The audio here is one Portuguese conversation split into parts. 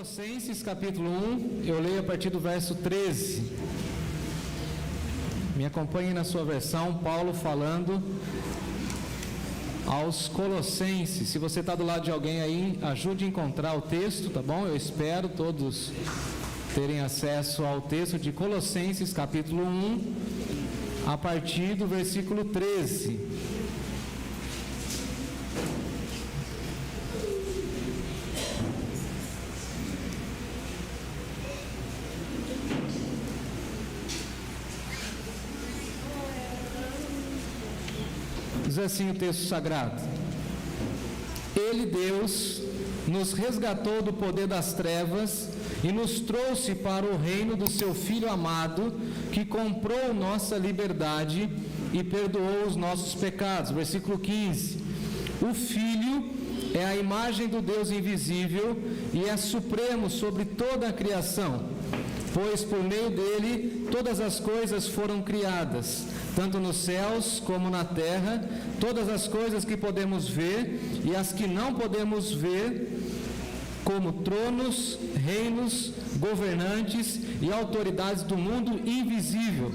Colossenses capítulo 1, eu leio a partir do verso 13. Me acompanhe na sua versão, Paulo falando aos Colossenses. Se você está do lado de alguém aí, ajude a encontrar o texto, tá bom? Eu espero todos terem acesso ao texto de Colossenses capítulo 1, a partir do versículo 13. Diz assim o texto sagrado: Ele, Deus, nos resgatou do poder das trevas e nos trouxe para o reino do seu Filho amado, que comprou nossa liberdade e perdoou os nossos pecados. Versículo 15: O Filho é a imagem do Deus invisível e é supremo sobre toda a criação, pois por meio dele todas as coisas foram criadas, tanto nos céus como na terra, todas as coisas que podemos ver e as que não podemos ver, como tronos, reinos, governantes e autoridades do mundo invisível.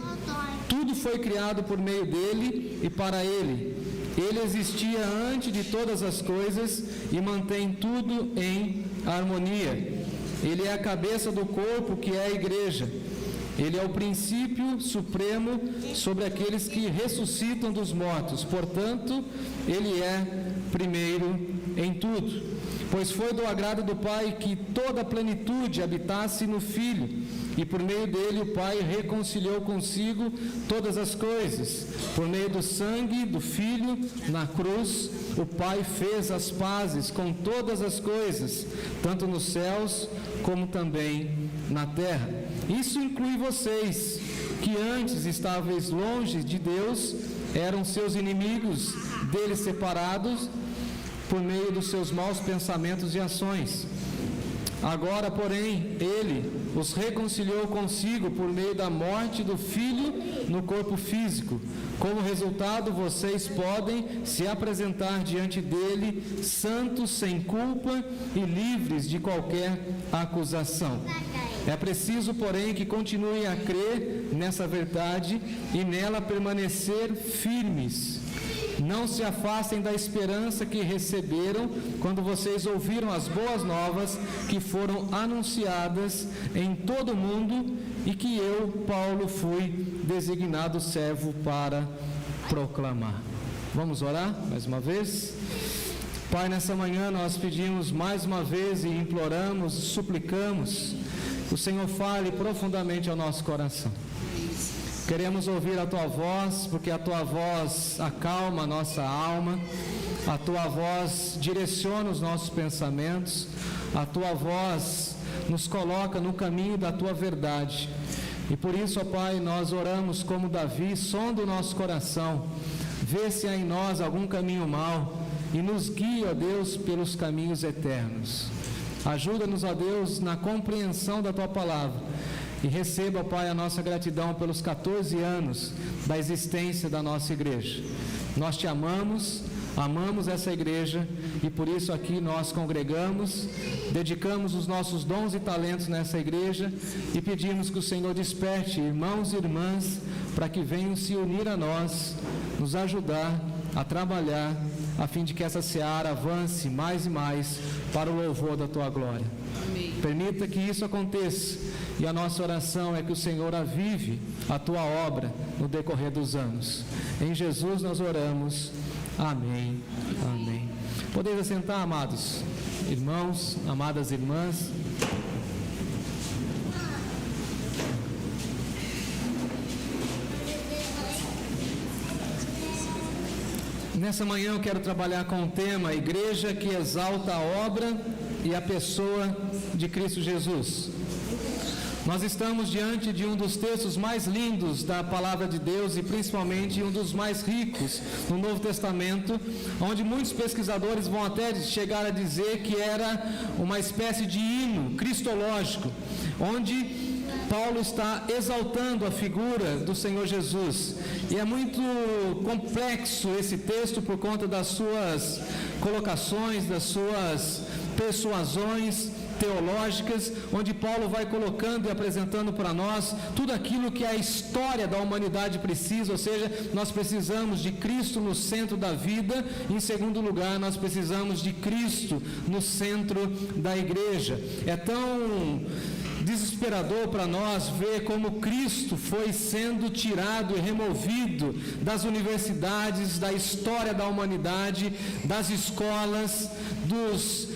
Tudo foi criado por meio dele e para ele. Ele existia antes de todas as coisas e mantém tudo em harmonia. Ele é a cabeça do corpo, que é a igreja. Ele é o princípio supremo sobre aqueles que ressuscitam dos mortos. Portanto, ele é primeiro em tudo. Pois foi do agrado do Pai que toda a plenitude habitasse no Filho, e por meio dele o Pai reconciliou consigo todas as coisas. Por meio do sangue do Filho na cruz, o Pai fez as pazes com todas as coisas, tanto nos céus como também na terra. Isso inclui vocês, que antes estáveis longe de Deus, eram seus inimigos, dele separados por meio dos seus maus pensamentos e ações. Agora, porém, ele os reconciliou consigo por meio da morte do Filho no corpo físico. Como resultado, vocês podem se apresentar diante dele santos, sem culpa e livres de qualquer acusação. É preciso, porém, que continuem a crer nessa verdade e nela permanecer firmes. Não se afastem da esperança que receberam quando vocês ouviram as boas novas que foram anunciadas em todo o mundo e que eu, Paulo, fui designado servo para proclamar. Vamos orar mais uma vez? Pai, nessa manhã nós pedimos mais uma vez e imploramos, suplicamos que o Senhor fale profundamente ao nosso coração. Queremos ouvir a Tua voz, porque a Tua voz acalma a nossa alma, a Tua voz direciona os nossos pensamentos, a Tua voz nos coloca no caminho da Tua verdade. E por isso, ó Pai, nós oramos como Davi: sonda o nosso coração, vê se há em nós algum caminho mau e nos guia, ó Deus, pelos caminhos eternos. Ajuda-nos, ó Deus, na compreensão da Tua palavra. E receba, Pai, a nossa gratidão pelos 14 anos da existência da nossa igreja. Nós Te amamos, amamos essa igreja e por isso aqui nós congregamos, dedicamos os nossos dons e talentos nessa igreja e pedimos que o Senhor desperte irmãos e irmãs para que venham se unir a nós, nos ajudar a trabalhar a fim de que essa seara avance mais e mais para o louvor da Tua glória. Amém. Permita que isso aconteça. E a nossa oração é que o Senhor avive a Tua obra no decorrer dos anos. Em Jesus nós oramos. Amém. Amém. Podeis assentar, amados irmãos, amadas irmãs. Nessa manhã eu quero trabalhar com o tema Igreja que exalta a obra e a pessoa de Cristo Jesus. Nós estamos diante de um dos textos mais lindos da Palavra de Deus e principalmente um dos mais ricos no Novo Testamento, onde muitos pesquisadores vão até chegar a dizer que era uma espécie de hino cristológico, onde Paulo está exaltando a figura do Senhor Jesus. E é muito complexo esse texto por conta das suas colocações, das suas persuasões, teológicas, onde Paulo vai colocando e apresentando para nós tudo aquilo que a história da humanidade precisa, ou seja, nós precisamos de Cristo no centro da vida. Em segundo lugar, nós precisamos de Cristo no centro da igreja. É tão desesperador para nós ver como Cristo foi sendo tirado e removido das universidades, da história da humanidade, das escolas, dos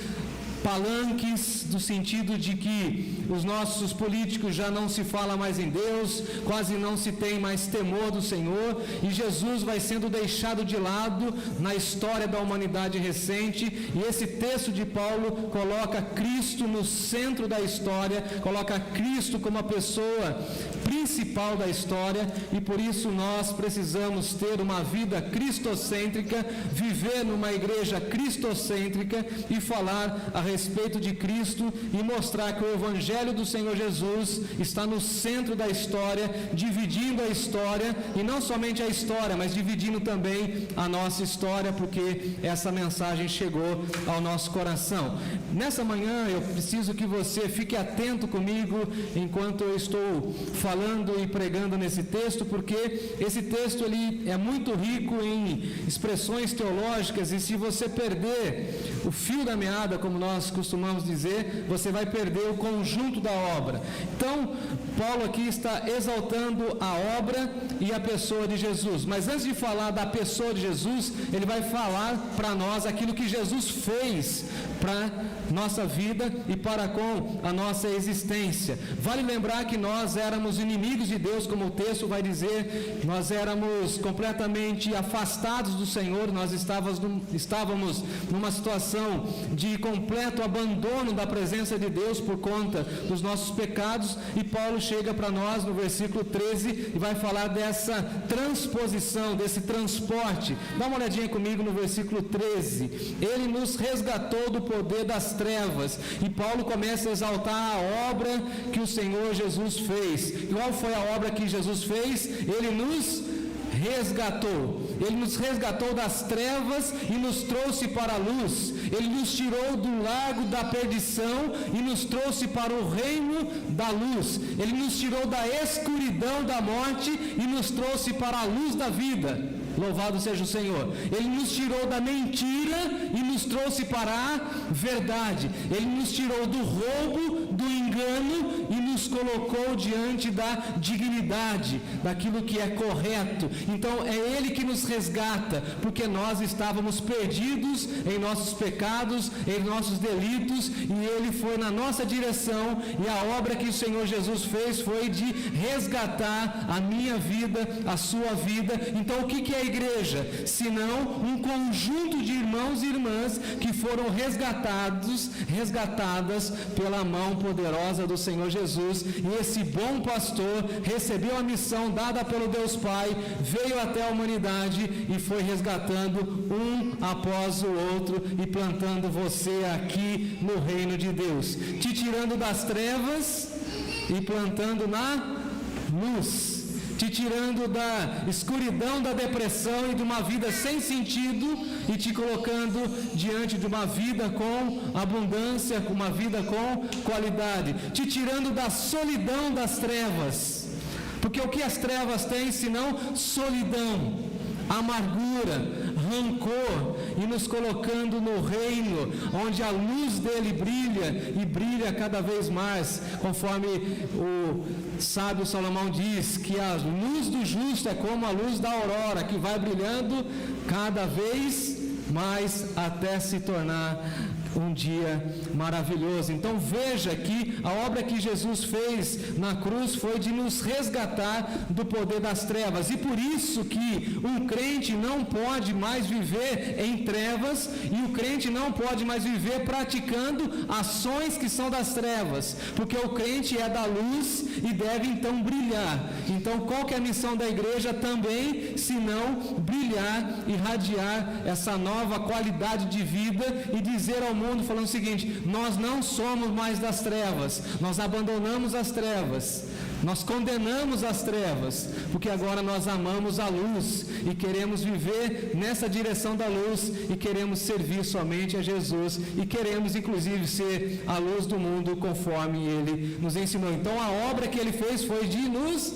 palanques, no sentido de que os nossos políticos já não se fala mais em Deus, quase não se tem mais temor do Senhor, e Jesus vai sendo deixado de lado na história da humanidade recente. E esse texto de Paulo coloca Cristo no centro da história, coloca Cristo como a pessoa principal da história, e por isso nós precisamos ter uma vida cristocêntrica, viver numa igreja cristocêntrica e falar a respeito de Cristo e mostrar que o Evangelho do Senhor Jesus está no centro da história, dividindo a história, e não somente a história, mas dividindo também a nossa história, porque essa mensagem chegou ao nosso coração. Nessa manhã eu preciso que você fique atento comigo enquanto eu estou falando e pregando nesse texto, porque esse texto ele é muito rico em expressões teológicas, e se você perder o fio da meada, como nós costumamos dizer, você vai perder o conjunto da obra. Então, Paulo aqui está exaltando a obra e a pessoa de Jesus, mas antes de falar da pessoa de Jesus, ele vai falar para nós aquilo que Jesus fez para nossa vida e para com a nossa existência. Vale lembrar que nós éramos inimigos de Deus, como o texto vai dizer, nós éramos completamente afastados do Senhor, nós estávamos numa situação de completo abandono da presença de Deus por conta dos nossos pecados, e Paulo chega para nós no versículo 13 e vai falar dessa transposição, desse transporte. Dá uma olhadinha comigo no versículo 13. Ele nos resgatou do poder das trevas, e Paulo começa a exaltar a obra que o Senhor Jesus fez. Qual foi a obra que Jesus fez? Ele nos resgatou. Ele nos resgatou das trevas e nos trouxe para a luz. Ele nos tirou do lago da perdição e nos trouxe para o reino da luz. Ele nos tirou da escuridão da morte e nos trouxe para a luz da vida. Louvado seja o Senhor. Ele nos tirou da mentira e nos trouxe para a verdade. Ele nos tirou do roubo, do engano, e nos colocou diante da dignidade, daquilo que é correto. Então é Ele que nos resgata, porque nós estávamos perdidos em nossos pecados, em nossos delitos, e Ele foi na nossa direção, e a obra que o Senhor Jesus fez foi de resgatar a minha vida, a sua vida. Então o que é a igreja? Senão um conjunto de irmãos e irmãs que foram resgatadas pela mão poderosa do Senhor Jesus. E esse bom pastor recebeu a missão dada pelo Deus Pai, veio até a humanidade e foi resgatando um após o outro e plantando você aqui no reino de Deus, te tirando das trevas e plantando na luz, te tirando da escuridão, da depressão e de uma vida sem sentido, e te colocando diante de uma vida com abundância, com uma vida com qualidade, te tirando da solidão das trevas, porque o que as trevas têm senão solidão, amargura, rancor, e nos colocando no reino onde a luz dele brilha e brilha cada vez mais, conforme o sábio Salomão diz que a luz do justo é como a luz da aurora, que vai brilhando cada vez mais até se tornar um dia maravilhoso. Então veja que a obra que Jesus fez na cruz foi de nos resgatar do poder das trevas, e por isso que um crente não pode mais viver em trevas, e o crente não pode mais viver praticando ações que são das trevas, porque o crente é da luz e deve então brilhar. Então qual que é a missão da igreja também, se não brilhar, irradiar essa nova qualidade de vida e dizer ao mundo falando o seguinte: nós não somos mais das trevas, nós abandonamos as trevas, nós condenamos as trevas, porque agora nós amamos a luz e queremos viver nessa direção da luz e queremos servir somente a Jesus e queremos inclusive ser a luz do mundo conforme Ele nos ensinou. Então a obra que Ele fez foi de nos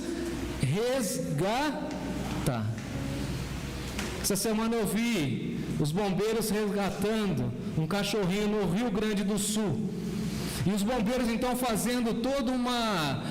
resgatar. Essa semana eu vi os bombeiros resgatando um cachorrinho no Rio Grande do Sul. E os bombeiros então fazendo toda uma,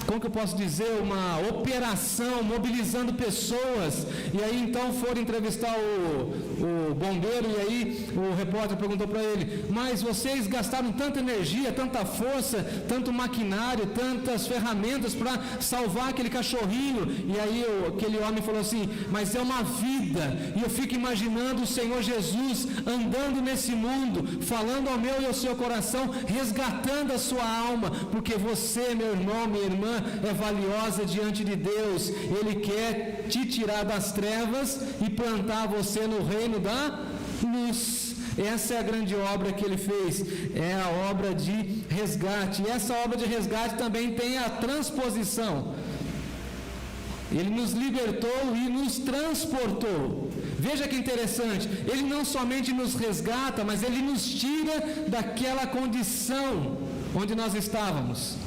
como que eu posso dizer, uma operação, mobilizando pessoas. E aí então foram entrevistar o bombeiro, e aí o repórter perguntou para ele: mas vocês gastaram tanta energia, tanta força, tanto maquinário, tantas ferramentas para salvar aquele cachorrinho? E aí aquele homem falou assim: mas é uma vida, e eu fico imaginando o Senhor Jesus andando nesse mundo, falando ao meu e ao seu coração, resgatando a sua alma, porque você, meu irmão, minha irmã, é valiosa diante de Deus. Ele quer te tirar das trevas e plantar você no reino da luz. Essa é a grande obra que Ele fez, é a obra de resgate. E essa obra de resgate também tem a transposição. Ele nos libertou e nos transportou. Veja que interessante, Ele não somente nos resgata, mas Ele nos tira daquela condição onde nós estávamos.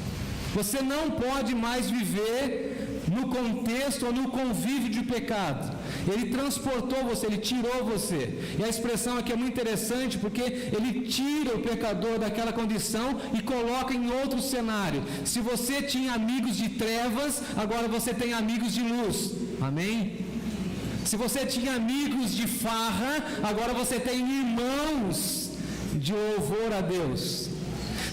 Você não pode mais viver no contexto ou no convívio de pecado. Ele transportou você, Ele tirou você. E a expressão aqui é muito interessante, porque Ele tira o pecador daquela condição e coloca em outro cenário. Se você tinha amigos de trevas, agora você tem amigos de luz. Amém? Se você tinha amigos de farra, agora você tem irmãos de louvor a Deus.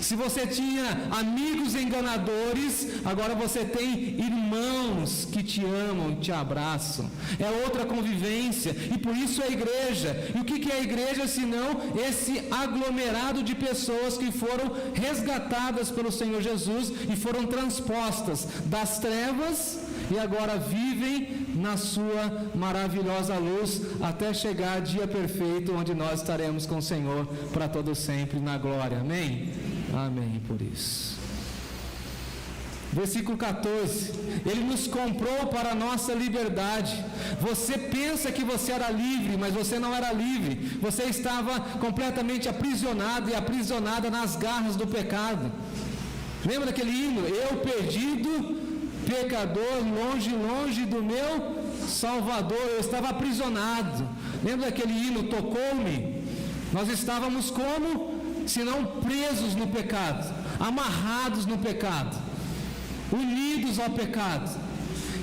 Se você tinha amigos enganadores, agora você tem irmãos que te amam e te abraçam. É outra convivência, e por isso é a igreja. E o que é a igreja senão esse aglomerado de pessoas que foram resgatadas pelo Senhor Jesus e foram transpostas das trevas e agora vivem na sua maravilhosa luz até chegar dia perfeito, onde nós estaremos com o Senhor para todo sempre na glória. Amém? Amém por isso. Versículo 14: Ele nos comprou para a nossa liberdade. Você pensa que você era livre, mas você não era livre. Você estava completamente aprisionado e aprisionada nas garras do pecado. Lembra daquele hino? Eu perdido, pecador, longe, longe do meu Salvador. Eu estava aprisionado. Lembra daquele hino? Tocou-me. Nós estávamos como? Senão presos no pecado, amarrados no pecado, unidos ao pecado.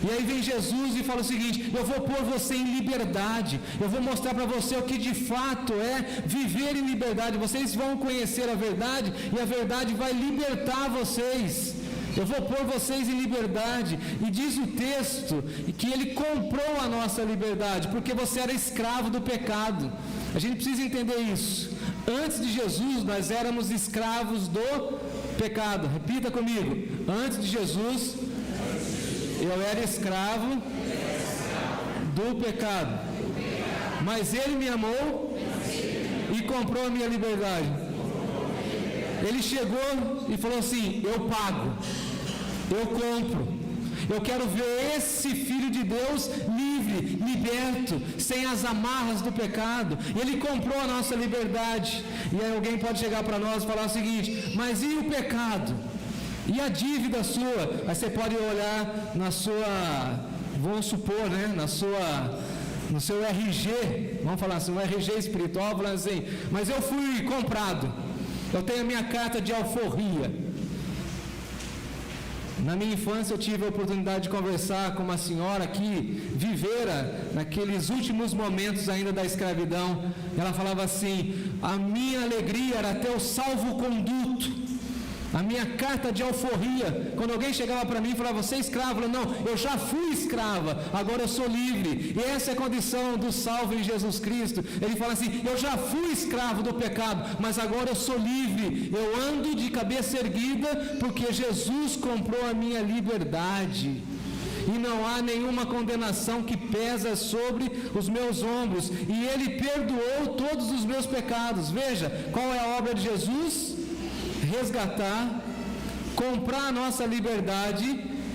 E aí vem Jesus e fala o seguinte: eu vou pôr você em liberdade, eu vou mostrar para você o que de fato é viver em liberdade. Vocês vão conhecer a verdade e a verdade vai libertar vocês. Eu vou pôr vocês em liberdade. E diz o texto que Ele comprou a nossa liberdade, porque você era escravo do pecado. A gente precisa entender isso. Antes de Jesus, nós éramos escravos do pecado. Repita comigo: antes de Jesus, eu era escravo do pecado. Mas Ele me amou e comprou a minha liberdade. Ele chegou e falou assim: eu pago, eu compro. Eu quero ver esse Filho de Deus livre, liberto, sem as amarras do pecado. Ele comprou a nossa liberdade. E aí alguém pode chegar para nós e falar o seguinte: mas e o pecado? E a dívida sua? Aí você pode olhar na sua, vamos supor, né, no seu RG, vamos falar assim, um RG espiritual, falando assim: mas eu fui comprado, eu tenho a minha carta de alforria. Na minha infância eu tive a oportunidade de conversar com uma senhora que vivera naqueles últimos momentos ainda da escravidão. Ela falava assim: a minha alegria era ter o salvo-conduto, a minha carta de alforria. Quando alguém chegava para mim e falava: você é escravo? Eu falava: não, eu já fui escrava, agora eu sou livre. E essa é a condição do salvo em Jesus Cristo. Ele fala assim: eu já fui escravo do pecado, mas agora eu sou livre. Eu ando de cabeça erguida porque Jesus comprou a minha liberdade. e não há nenhuma condenação que pesa sobre os meus ombros, e Ele perdoou todos os meus pecados. Veja, qual é a obra de Jesus? Resgatar, comprar a nossa liberdade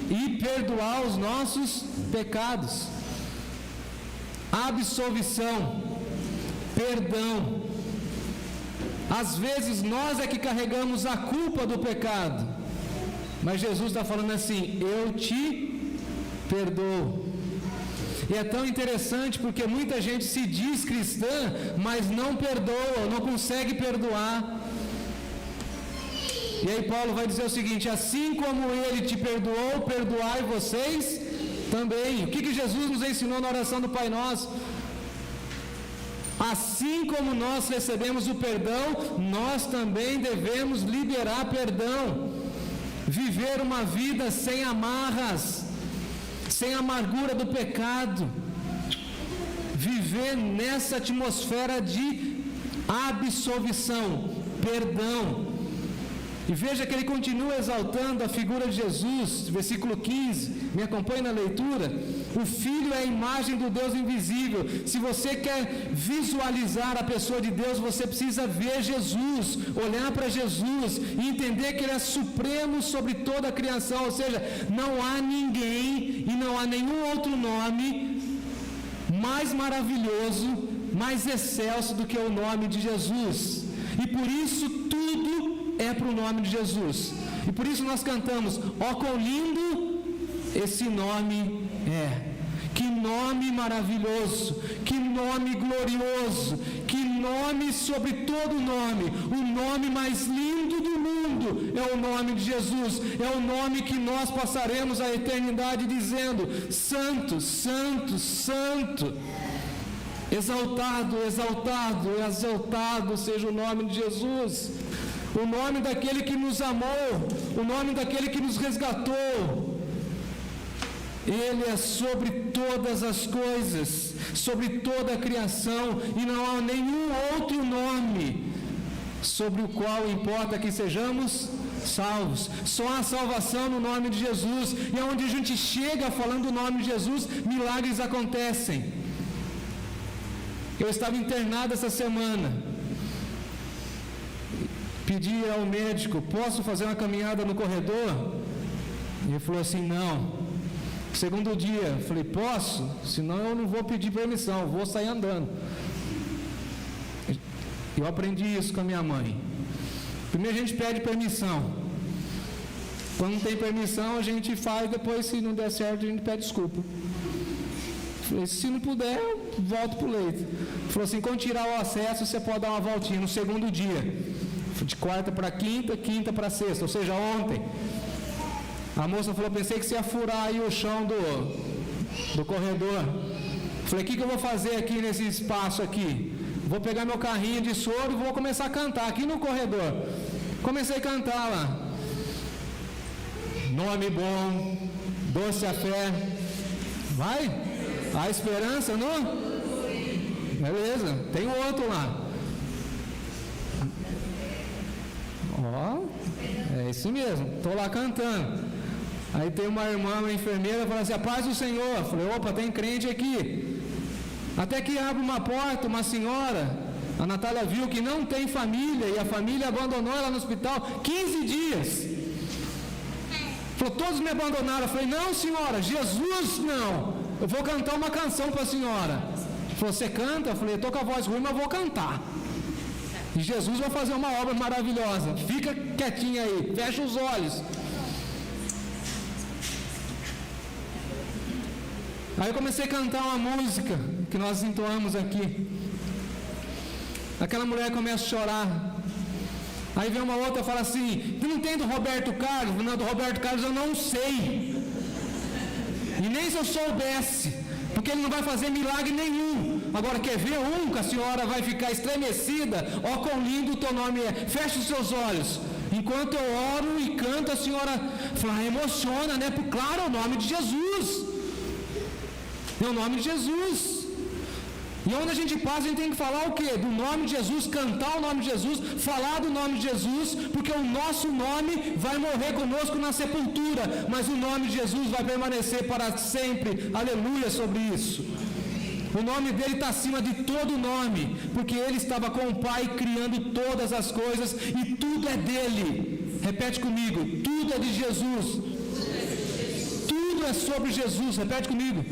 e perdoar os nossos pecados. Absolvição, perdão. Às vezes nós é que carregamos a culpa do pecado, mas Jesus está falando assim: eu te perdoo. E é tão interessante porque muita gente se diz cristã, mas não perdoa, não consegue perdoar. E aí Paulo vai dizer o seguinte: assim como Ele te perdoou, perdoai vocês também. O que Jesus nos ensinou na oração do Pai Nosso? Assim como nós recebemos o perdão, nós também devemos liberar perdão. Viver uma vida sem amarras, sem amargura do pecado. Viver nessa atmosfera de absolvição, perdão. E veja que ele continua exaltando a figura de Jesus, versículo 15, me acompanhe na leitura. O Filho é a imagem do Deus invisível. Se você quer visualizar a pessoa de Deus, você precisa ver Jesus, olhar para Jesus e entender que Ele é supremo sobre toda a criação. Ou seja, não há ninguém e não há nenhum outro nome mais maravilhoso, mais excelso do que o nome de Jesus. E por isso tudo é para o nome de Jesus. E por isso nós cantamos: ó quão lindo esse nome é. Que nome maravilhoso, que nome glorioso, que nome sobre todo nome. O nome mais lindo do mundo é o nome de Jesus. É o nome que nós passaremos a eternidade dizendo: Santo, Santo, Santo. Exaltado, exaltado, exaltado seja o nome de Jesus. O nome daquele que nos amou, o nome daquele que nos resgatou. Ele é sobre todas as coisas, sobre toda a criação, e não há nenhum outro nome sobre o qual importa que sejamos salvos. Só há salvação no nome de Jesus, e onde a gente chega falando o nome de Jesus, milagres acontecem. Eu estava internado essa semana, pedi ao médico: posso fazer uma caminhada no corredor? E ele falou assim: não. Segundo dia, falei: posso? Senão eu não vou pedir permissão, vou sair andando. Eu aprendi isso com a minha mãe. Primeiro a gente pede permissão. Quando não tem permissão, a gente faz, depois se não der certo, a gente pede desculpa. Falei: se não puder, eu volto para o leito. Falou assim: quando tirar o acesso, você pode dar uma voltinha no segundo dia. De quarta para quinta, quinta para sexta, ou seja, ontem. A moça falou: pensei que você ia furar aí o chão do corredor. Falei: o que eu vou fazer aqui nesse espaço aqui? Vou pegar meu carrinho de soro e vou começar a cantar aqui no corredor. Comecei a cantar lá: nome bom, doce a fé. Vai? A esperança, não? Beleza, tem outro lá. Ó, é isso mesmo, estou lá cantando. Aí tem uma irmã, uma enfermeira, fala assim: a paz do Senhor. Eu falei: opa, tem crente aqui. Até que abre uma porta, uma senhora, a Natália viu que não tem família, e a família abandonou ela no hospital 15 dias. Falou: todos me abandonaram. Eu falei: não, senhora, Jesus não. Eu vou cantar uma canção para a senhora. Falou: você canta? Eu falei: eu estou com a voz ruim, mas vou cantar. E Jesus vai fazer uma obra maravilhosa. Fica quietinha aí, fecha os olhos. Aí eu comecei a cantar uma música que nós entoamos aqui. Aquela mulher começa a chorar. Aí vem uma outra e fala assim: tu não tem do Roberto Carlos? Não, do Roberto Carlos eu não sei. E nem se eu soubesse, porque ele não vai fazer milagre nenhum. Agora quer ver um que a senhora vai ficar estremecida? Ó quão lindo o teu nome é. Feche os seus olhos. Enquanto eu oro e canto, a senhora fala: emociona, né? Claro, é o nome de Jesus. É o nome de Jesus. E onde a gente passa, a gente tem que falar o quê? Do nome de Jesus, cantar o nome de Jesus, falar do nome de Jesus, porque o nosso nome vai morrer conosco na sepultura, mas o nome de Jesus vai permanecer para sempre. Aleluia sobre isso. O nome dele está acima de todo nome, porque ele estava com o Pai criando todas as coisas e tudo é dele. Repete comigo, tudo é de Jesus. Tudo é sobre Jesus. Repete comigo.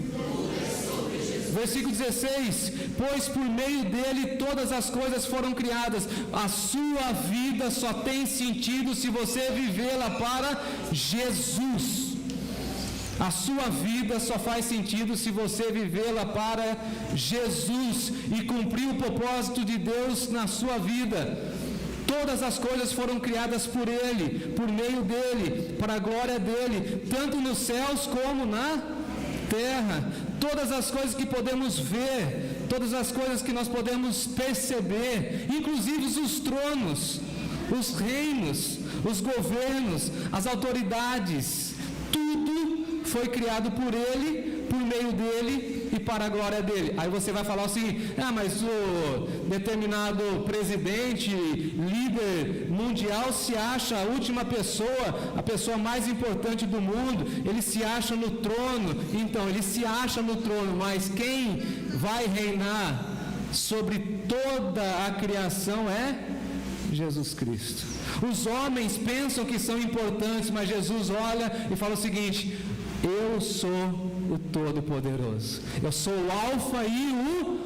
Versículo 16: pois por meio dele todas as coisas foram criadas. A sua vida só tem sentido se você vivê-la para Jesus. A sua vida só faz sentido se você vivê-la para Jesus e cumprir o propósito de Deus na sua vida. Todas as coisas foram criadas por Ele, por meio dEle, para a glória dEle, tanto nos céus como na terra. Todas as coisas que podemos ver, todas as coisas que nós podemos perceber, inclusive os tronos, os reinos, os governos, as autoridades, tudo foi criado por Ele, por meio dEle e para a glória dEle. Aí você vai falar assim, mas o determinado presidente, líder mundial se acha a última pessoa, a pessoa mais importante do mundo, ele se acha no trono. Então, ele se acha no trono, mas quem vai reinar sobre toda a criação é Jesus Cristo. Os homens pensam que são importantes, mas Jesus olha e fala o seguinte: eu sou o Todo-Poderoso, eu sou o Alfa e o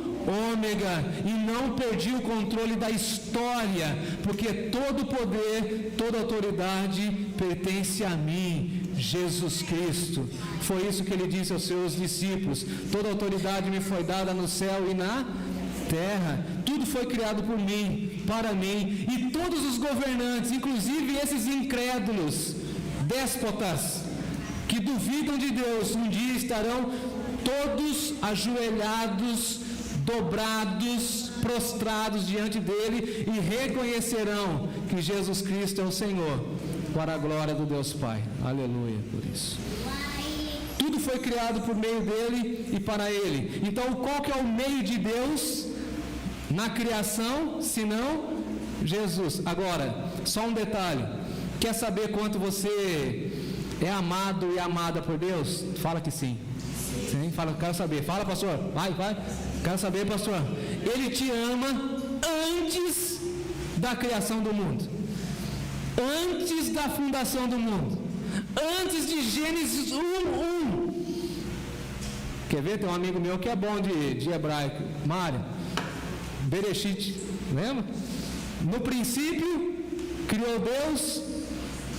Ômega, e não perdi o controle da história, porque todo poder, toda autoridade pertence a mim, Jesus Cristo. Foi isso que ele disse aos seus discípulos: toda autoridade me foi dada no céu e na terra, tudo foi criado por mim, para mim, e todos os governantes, inclusive esses incrédulos, déspotas, que duvidam de Deus, um dia estarão todos ajoelhados, dobrados, prostrados diante dele e reconhecerão que Jesus Cristo é o Senhor, para a glória do Deus Pai. Aleluia por isso. Tudo foi criado por meio dele e para ele. Então, qual que é o meio de Deus na criação, senão Jesus? Agora, só um detalhe. Quer saber quanto você é amado e amada por Deus? Fala que sim. Sim, fala, quero saber. Fala, pastor. Vai. Quero saber, pastor. Ele te ama antes da criação do mundo. Antes da fundação do mundo. Antes de Gênesis 1:1. Quer ver? Tem um amigo meu que é bom de hebraico. Mário. Bereshit. Lembra? No princípio, criou Deus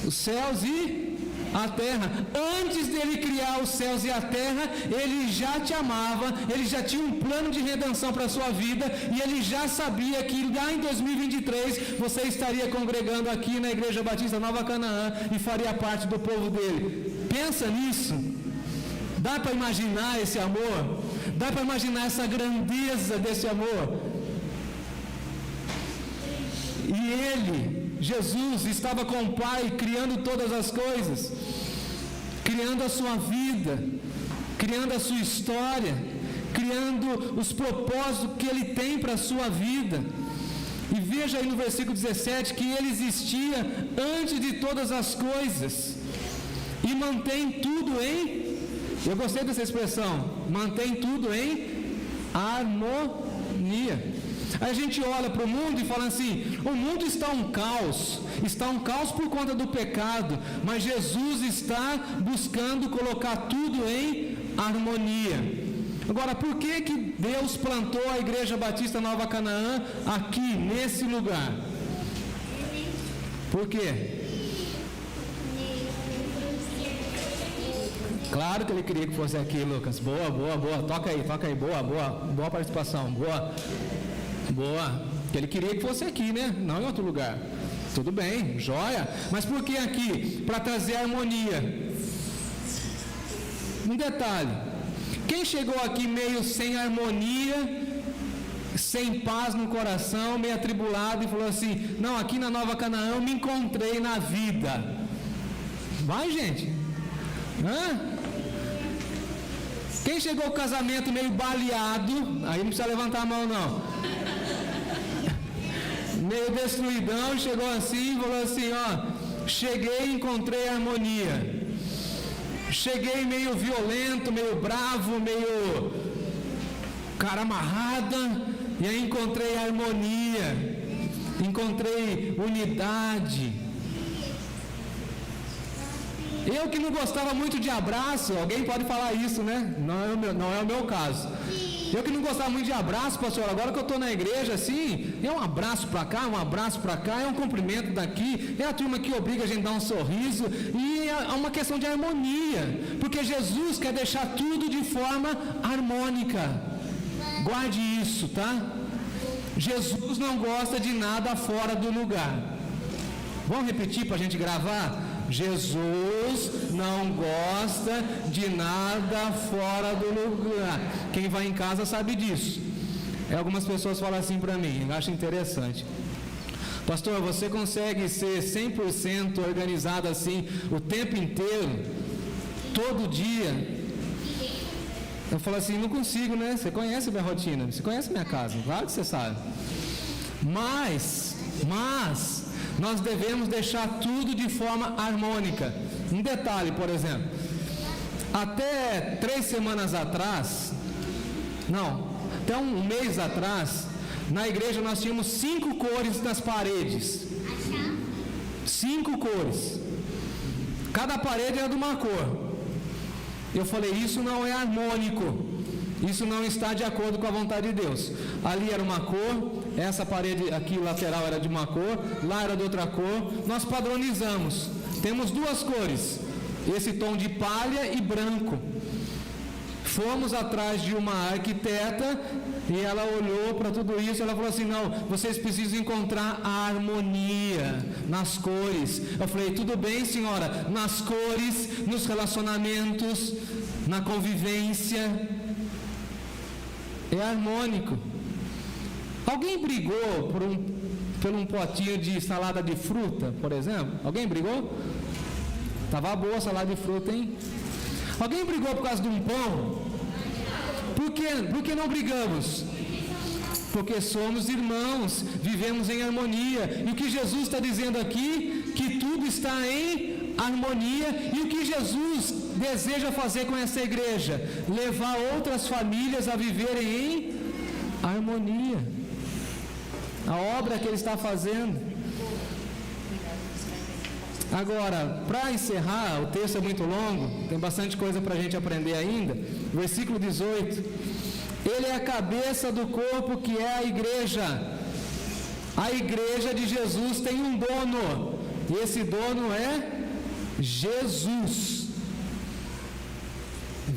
os céus e a terra. Antes dele criar os céus e a terra, ele já te amava, ele já tinha um plano de redenção para a sua vida, e ele já sabia que lá em 2023 você estaria congregando aqui na Igreja Batista Nova Canaã e faria parte do povo dele. Pensa nisso. Dá para imaginar esse amor? Dá para imaginar essa grandeza desse amor? E ele, Jesus, estava com o Pai criando todas as coisas, criando a sua vida, criando a sua história, criando os propósitos que ele tem para a sua vida. E veja aí no versículo 17 que ele existia antes de todas as coisas e mantém tudo em, eu gostei dessa expressão, mantém tudo em harmonia. A gente olha para o mundo e fala assim: o mundo está um caos por conta do pecado, mas Jesus está buscando colocar tudo em harmonia. Agora, por que Deus plantou a Igreja Batista Nova Canaã aqui, nesse lugar? Por quê? Claro que ele queria que fosse aqui, Lucas. Boa. Toca aí. Boa participação. Boa. Que ele queria que fosse aqui, né? Não em outro lugar. Tudo bem, joia. Mas por que aqui? Para trazer harmonia. Um detalhe. Quem chegou aqui meio sem harmonia, sem paz no coração, meio atribulado e falou assim: não, aqui na Nova Canaã eu me encontrei na vida. Vai, gente. Quem chegou ao casamento meio baleado, aí não precisa levantar a mão não, meio destruidão, chegou assim e falou assim, ó, cheguei e encontrei harmonia. Cheguei meio violento, meio bravo, meio cara amarrada, e aí encontrei harmonia, encontrei unidade. Eu que não gostava muito de abraço, alguém pode falar isso, né? Não é o meu caso. Eu que não gostava muito de abraço, pastor, agora que eu estou na igreja assim, é um abraço para cá, um abraço para cá, é um cumprimento daqui, é a turma que obriga a gente a dar um sorriso, e é uma questão de harmonia, porque Jesus quer deixar tudo de forma harmônica. Guarde isso, tá? Jesus não gosta de nada fora do lugar. Vamos repetir para a gente gravar? Jesus não gosta de nada fora do lugar. Quem vai em casa sabe disso. Algumas pessoas falam assim para mim, eu acho interessante. Pastor, você consegue ser 100% organizado assim o tempo inteiro, todo dia? Eu falo assim, não consigo, né? Você conhece a minha rotina, você conhece a minha casa, claro que você sabe. Mas nós devemos deixar tudo de forma harmônica. Um detalhe, por exemplo, até 3 semanas atrás, até um mês atrás, na igreja nós tínhamos 5 cores nas paredes. 5 cores. Cada parede era de uma cor. Eu falei, isso não é harmônico. Isso não está de acordo com a vontade de Deus. Ali era uma cor, essa parede aqui lateral era de uma cor, lá era de outra cor. Nós padronizamos. Temos 2 cores, esse tom de palha e branco. Fomos atrás de uma arquiteta e ela olhou para tudo isso, ela falou assim, não, vocês precisam encontrar a harmonia nas cores. Eu falei, tudo bem, senhora, nas cores, nos relacionamentos, na convivência, é harmônico. Alguém brigou por um potinho de salada de fruta, por exemplo? Alguém brigou? Tava boa a salada de fruta, hein? Alguém brigou por causa de um pão? Por que não brigamos? Porque somos irmãos, vivemos em harmonia. E o que Jesus está dizendo aqui, que tudo está em harmonia. E o que Jesus deseja fazer com essa igreja? Levar outras famílias a viverem em harmonia. A obra que Ele está fazendo. Agora, para encerrar, o texto é muito longo, tem bastante coisa para a gente aprender ainda. Versículo 18: Ele é a cabeça do corpo que é a igreja. A igreja de Jesus tem um dono, e esse dono é Jesus.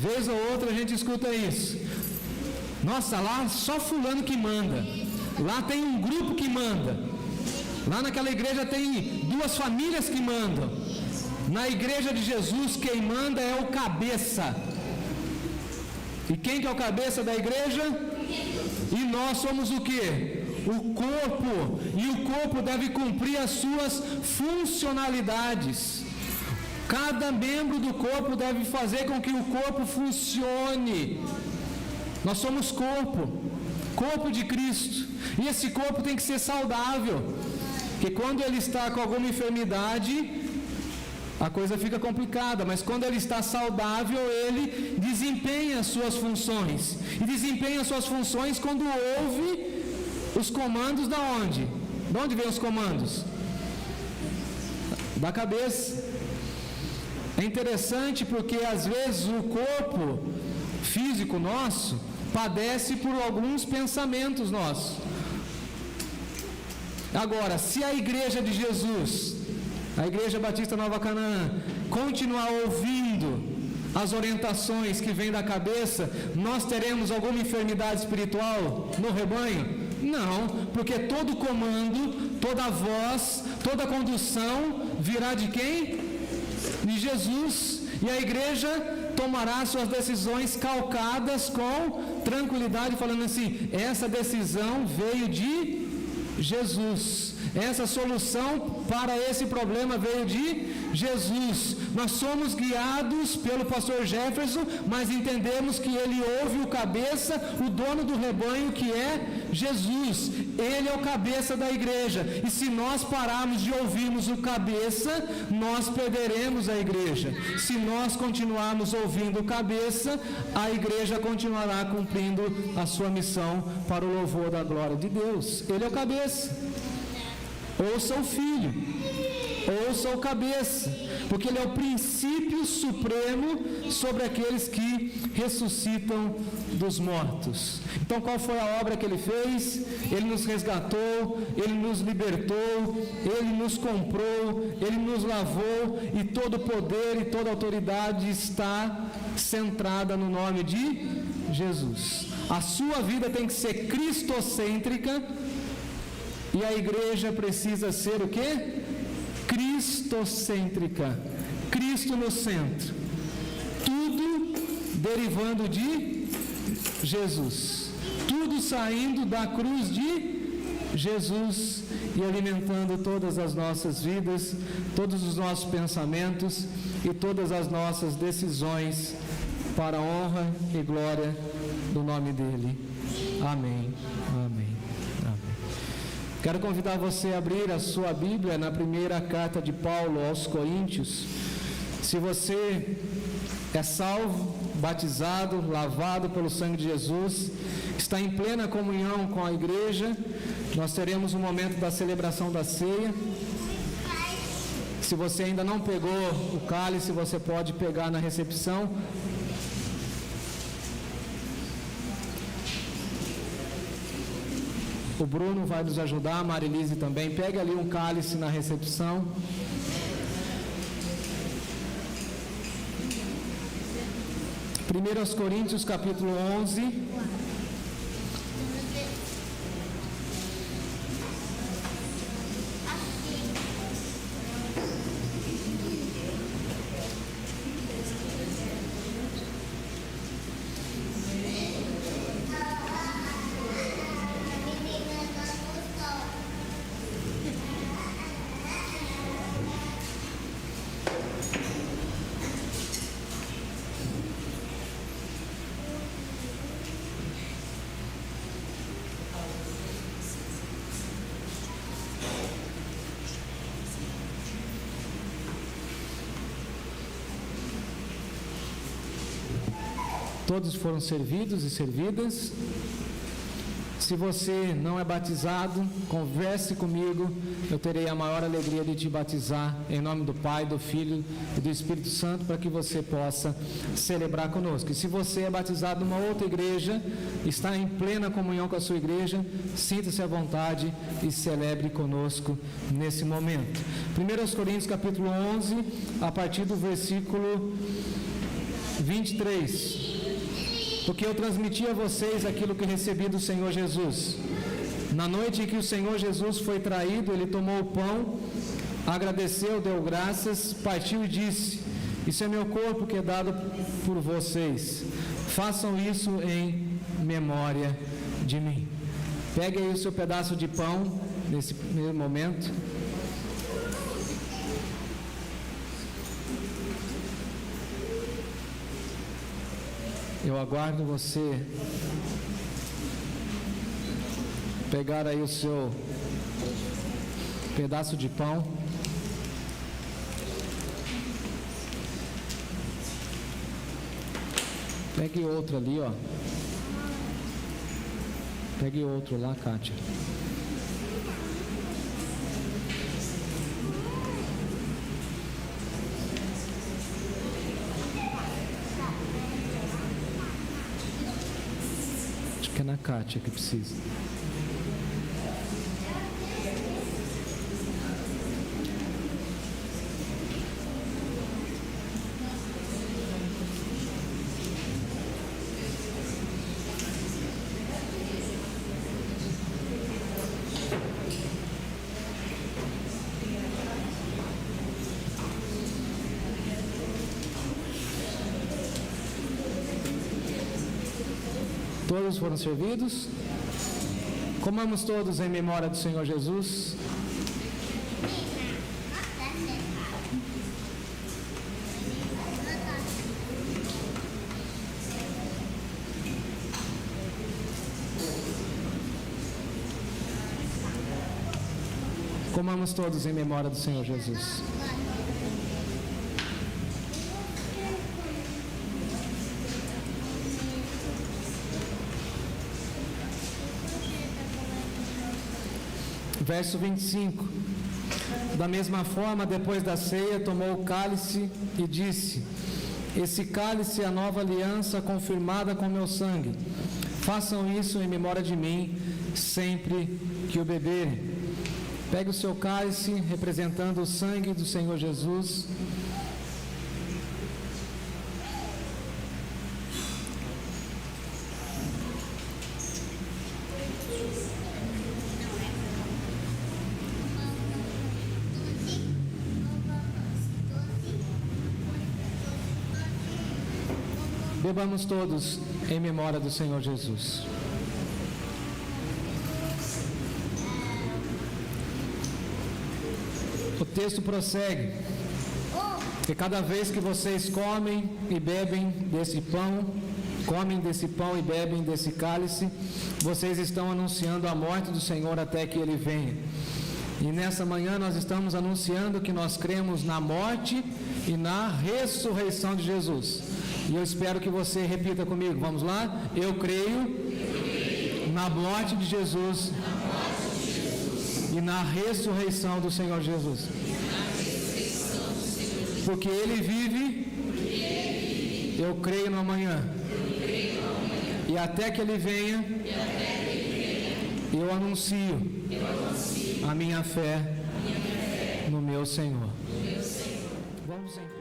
Vez ou outra a gente escuta isso. Nossa, lá só fulano que manda. Lá tem um grupo que manda. Lá naquela igreja tem 2 famílias que mandam. Na igreja de Jesus, quem manda é o cabeça. E quem que é o cabeça da igreja? E nós somos o quê? O corpo. E o corpo deve cumprir as suas funcionalidades. Cada membro do corpo deve fazer com que o corpo funcione. Nós somos corpo de Cristo. E esse corpo tem que ser saudável. Porque quando ele está com alguma enfermidade, a coisa fica complicada, mas quando ele está saudável, ele desempenha as suas funções. E desempenha as suas funções quando ouve os comandos da onde? De onde vêm os comandos? Da cabeça. É interessante porque às vezes o corpo físico nosso padece por alguns pensamentos nossos. Agora, se a igreja de Jesus, a Igreja Batista Nova Canaã, continuar ouvindo as orientações que vêm da cabeça, nós teremos alguma enfermidade espiritual no rebanho? Não, porque todo comando, toda voz, toda condução virá de quem? De Jesus. E a igreja tomará suas decisões calcadas com tranquilidade, falando assim: essa decisão veio de Jesus. Essa solução para esse problema veio de Jesus. Nós somos guiados pelo pastor Jefferson, mas entendemos que ele ouve o cabeça, o dono do rebanho, que é Jesus. Ele é o cabeça da igreja. E se nós pararmos de ouvirmos o cabeça, nós perderemos a igreja. Se nós continuarmos ouvindo o cabeça, a igreja continuará cumprindo a sua missão para o louvor da glória de Deus. Ele é o cabeça. Ouça o filho, ouça o cabeça, porque ele é o princípio supremo sobre aqueles que ressuscitam dos mortos. Então, qual foi a obra que ele fez? Ele nos resgatou, ele nos libertou, ele nos comprou, ele nos lavou, e todo poder e toda autoridade está centrada no nome de Jesus. A sua vida tem que ser cristocêntrica, e a igreja precisa ser o quê? Cristocêntrica. Cristo no centro. Tudo derivando de Jesus. Tudo saindo da cruz de Jesus e alimentando todas as nossas vidas, todos os nossos pensamentos e todas as nossas decisões para a honra e glória do nome dele. Amém. Amém. Quero convidar você a abrir a sua Bíblia na primeira carta de Paulo aos Coríntios. Se você é salvo, batizado, lavado pelo sangue de Jesus, está em plena comunhão com a igreja, nós teremos um momento da celebração da ceia. Se você ainda não pegou o cálice, você pode pegar na recepção. O Bruno vai nos ajudar, a Marilise também. Pega ali um cálice na recepção. Primeiro aos Coríntios, capítulo 11. Todos foram servidos e servidas. Se você não é batizado, converse comigo, eu terei a maior alegria de te batizar, em nome do Pai, do Filho e do Espírito Santo, para que você possa celebrar conosco. E se você é batizado numa outra igreja, está em plena comunhão com a sua igreja, sinta-se à vontade e celebre conosco nesse momento. 1 Coríntios capítulo 11, a partir do versículo 23. Porque eu transmiti a vocês aquilo que recebi do Senhor Jesus. Na noite em que o Senhor Jesus foi traído, ele tomou o pão, agradeceu, deu graças, partiu e disse: isso é meu corpo que é dado por vocês. Façam isso em memória de mim. Pegue aí o seu pedaço de pão, nesse primeiro momento. Eu aguardo você pegar aí o seu pedaço de pão. Pegue outro ali, ó. Pegue outro lá, Kátia. Acho que é na Kátia que precisa. Todos foram servidos? Comamos todos em memória do Senhor Jesus. Comamos todos em memória do Senhor Jesus. Verso 25. Da mesma forma, depois da ceia, tomou o cálice e disse: esse cálice é a nova aliança confirmada com meu sangue. Façam isso em memória de mim, sempre que o beberem. Pegue o seu cálice, representando o sangue do Senhor Jesus. Bebamos todos em memória do Senhor Jesus. O texto prossegue, que cada vez que vocês comem e bebem desse pão, e bebem desse cálice, vocês estão anunciando a morte do Senhor até que Ele venha. E nessa manhã nós estamos anunciando que nós cremos na morte e na ressurreição de Jesus. E eu espero que você repita comigo. Vamos lá? Eu creio na morte de Jesus e na ressurreição do Senhor Jesus. Porque Ele vive, eu creio no amanhã. E até que Ele venha, eu anuncio a minha fé no meu Senhor. Vamos em